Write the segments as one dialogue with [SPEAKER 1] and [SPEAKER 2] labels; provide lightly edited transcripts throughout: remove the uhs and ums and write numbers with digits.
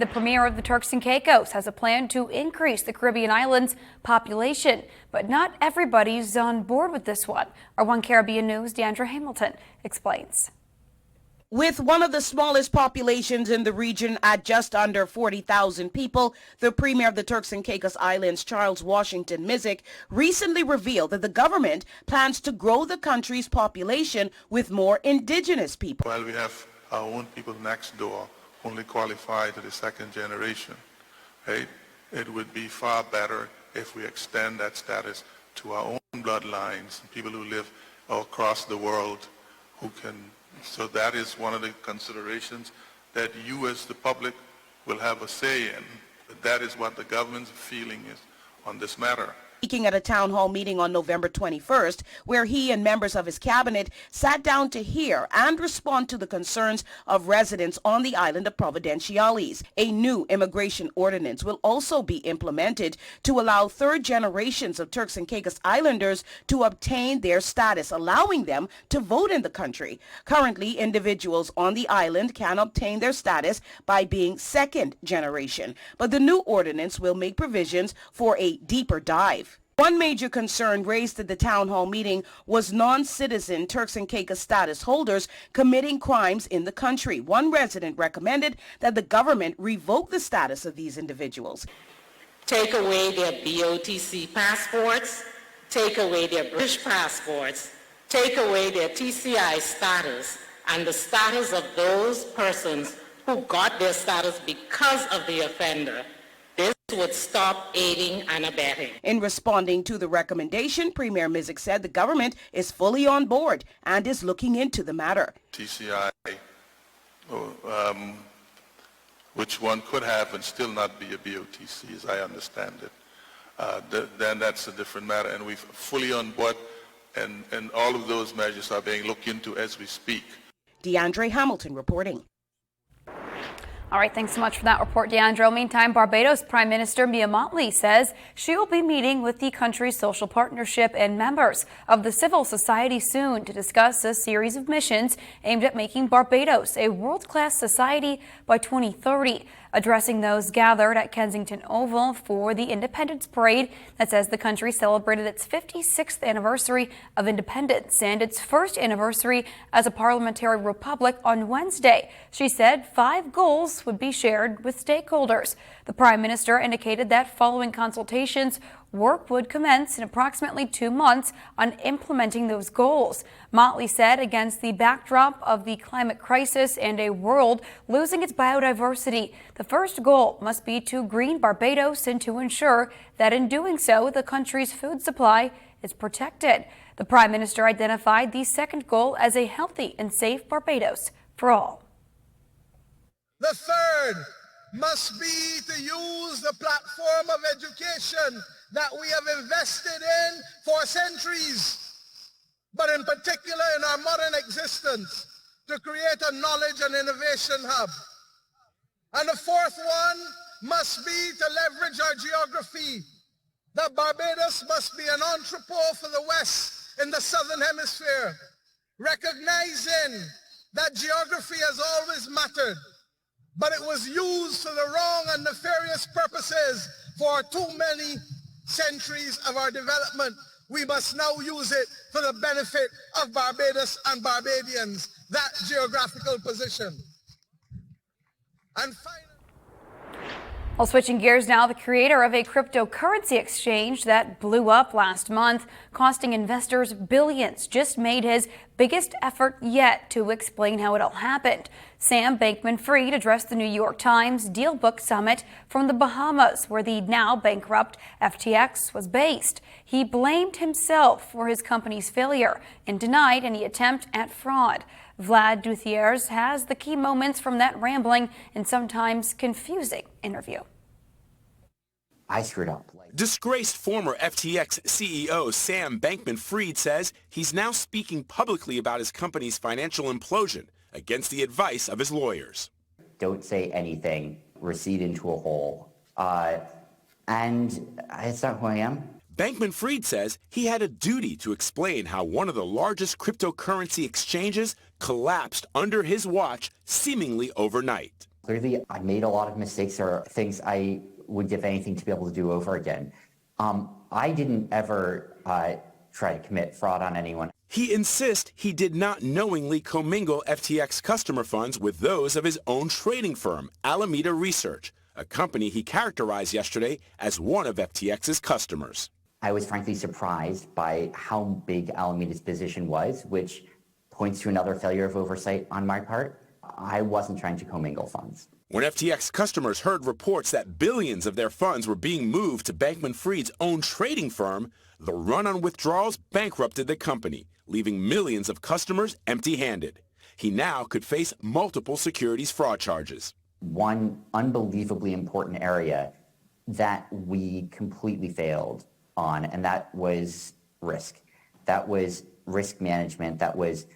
[SPEAKER 1] The premier of the Turks and Caicos has a plan to increase the Caribbean islands' population, but not everybody's on board with this one. Our One Caribbean News' Deandra Hamilton explains.
[SPEAKER 2] With one of the smallest populations in the region at just under 40,000 people, the premier of the Turks and Caicos Islands, Charles Washington Mizik, recently revealed that the government plans to grow the country's population with more indigenous people.
[SPEAKER 3] While we have our own people next door only qualify to the second generation, right? It would be far better if we extend that status to our own bloodlines, people who live across the world who can. So that is one of the considerations that you as the public will have a say in. That is what the government's feeling is on this matter.
[SPEAKER 2] Speaking at a town hall meeting on November 21st, where he and members of his cabinet sat down to hear and respond to the concerns of residents on the island of Providenciales. A new immigration ordinance will also be implemented to allow third generations of Turks and Caicos Islanders to obtain their status, allowing them to vote in the country. Currently, individuals on the island can obtain their status by being second generation, but the new ordinance will make provisions for a deeper dive. One major concern raised at the town hall meeting was non-citizen Turks and Caicos status holders committing crimes in the country. One resident recommended that the government revoke the status of these individuals.
[SPEAKER 4] Take away their BOTC passports, take away their British passports, take away their TCI status, and the status of those persons who got their status because of the offender. This would stop aiding and abetting.
[SPEAKER 2] In responding to the recommendation, Premier Mizik said the government is fully on board and is looking into the matter.
[SPEAKER 3] TCI, which one could have and still not be a BOTC, as I understand it, then that's a different matter, and we're fully on board, and all of those measures are being looked into as we speak.
[SPEAKER 2] Deandra Hamilton reporting.
[SPEAKER 1] All right, thanks so much for that report, Deandra. Meantime, Barbados Prime Minister Mia Mottley says she will be meeting with the country's social partnership and members of the civil society soon to discuss a series of missions aimed at making Barbados a world-class society by 2030. Addressing those gathered at Kensington Oval for the Independence Parade that says the country celebrated its 56th anniversary of independence and its first anniversary as a parliamentary republic on Wednesday. She said 5 goals would be shared with stakeholders. The Prime Minister indicated that following consultations, work would commence in approximately 2 months on implementing those goals. Mottley said against the backdrop of the climate crisis and a world losing its biodiversity, the first goal must be to green Barbados and to ensure that in doing so, the country's food supply is protected. The Prime Minister identified the second goal as a healthy and safe Barbados for all.
[SPEAKER 5] The third must be to use the platform of education that we have invested in for centuries, but in particular in our modern existence, to create a knowledge and innovation hub. And the fourth one must be to leverage our geography, that Barbados must be an entrepot for the West in the Southern Hemisphere, recognizing that geography has always mattered, but it was used for the wrong and nefarious purposes for too many centuries of our development. We must now use it for the benefit of Barbados and Barbadians, that geographical position. And finally,
[SPEAKER 1] well, switching gears now, the creator of a cryptocurrency exchange that blew up last month, costing investors billions, just made his biggest effort yet to explain how it all happened. Sam Bankman-Fried addressed the New York Times DealBook Summit from the Bahamas, where the now bankrupt FTX was based. He blamed himself for his company's failure and denied any attempt at fraud. Vlad Duthieres has the key moments from that rambling and sometimes confusing interview.
[SPEAKER 6] I screwed up.
[SPEAKER 7] Disgraced former FTX CEO Sam Bankman-Fried says he's now speaking publicly about his company's financial implosion against the advice of his lawyers.
[SPEAKER 6] Don't say anything, recede into a hole. And it's not who I am.
[SPEAKER 7] Bankman-Fried says he had a duty to explain how one of the largest cryptocurrency exchanges collapsed under his watch seemingly overnight.
[SPEAKER 6] Clearly, I made a lot of mistakes or things I would give anything to be able to do over again. I didn't ever try to commit fraud on anyone.
[SPEAKER 7] He insists he did not knowingly commingle FTX customer funds with those of his own trading firm, Alameda Research, a company he characterized yesterday as one of FTX's customers.
[SPEAKER 6] I was frankly surprised by how big Alameda's position was, which points to another failure of oversight on my part. I wasn't trying to commingle funds.
[SPEAKER 7] When FTX customers heard reports that billions of their funds were being moved to Bankman-Fried's own trading firm, the run on withdrawals bankrupted the company, leaving millions of customers empty-handed. He now could face multiple securities fraud charges.
[SPEAKER 6] One unbelievably important area that we completely failed on, and that was risk. That was risk management. That was,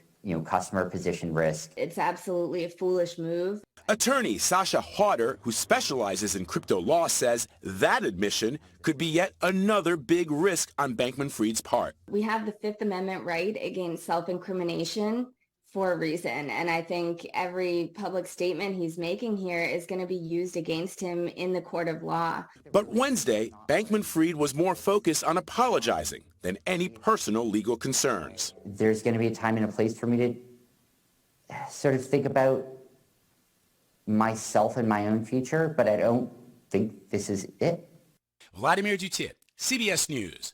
[SPEAKER 6] customer position risk.
[SPEAKER 8] It's absolutely a foolish move.
[SPEAKER 7] Attorney Sasha Hodder, who specializes in crypto law, says that admission could be yet another big risk on Bankman-Fried's part.
[SPEAKER 8] We have the Fifth Amendment right against self-incrimination for a reason. And I think every public statement he's making here is going to be used against him in the court of law.
[SPEAKER 7] But Wednesday, Bankman-Fried was more focused on apologizing than any personal legal concerns.
[SPEAKER 6] There's going to be a time and a place for me to sort of think about myself and my own future, but I don't think this is it.
[SPEAKER 9] Vladimir Dutit, CBS News.